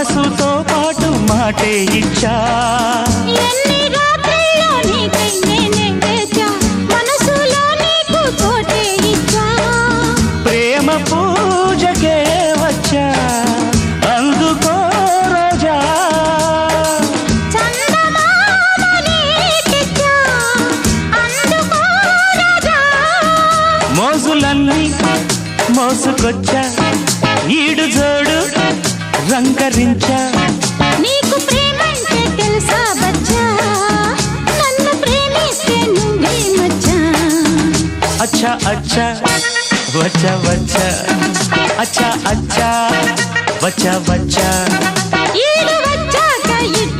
మనసుతో పాటు మాటే ఇచ్చా ఎన్ని రాత్రిలో నీకై నేనే వేచా మనసులో నీకు చోటే ఇచ్చా ప్రేమ పూజకే వచ్చా అందుకో రోజా చందమామని తెచ్చా అందుకో రాజా మోజులన్నీ మోసుకొచ్చా ఈడు జోడు రంగరించా నీకు ప్రేమంటే తెలుసా బచ్చా నన్ను ప్రేమిస్తే నువ్వే మచ్చా అచ్చా అచ్చా వచ్చా వచ్చా అచ్చా అచ్చా వచ్చా వచ్చా ఈడు వచ్చాక ఇట్ట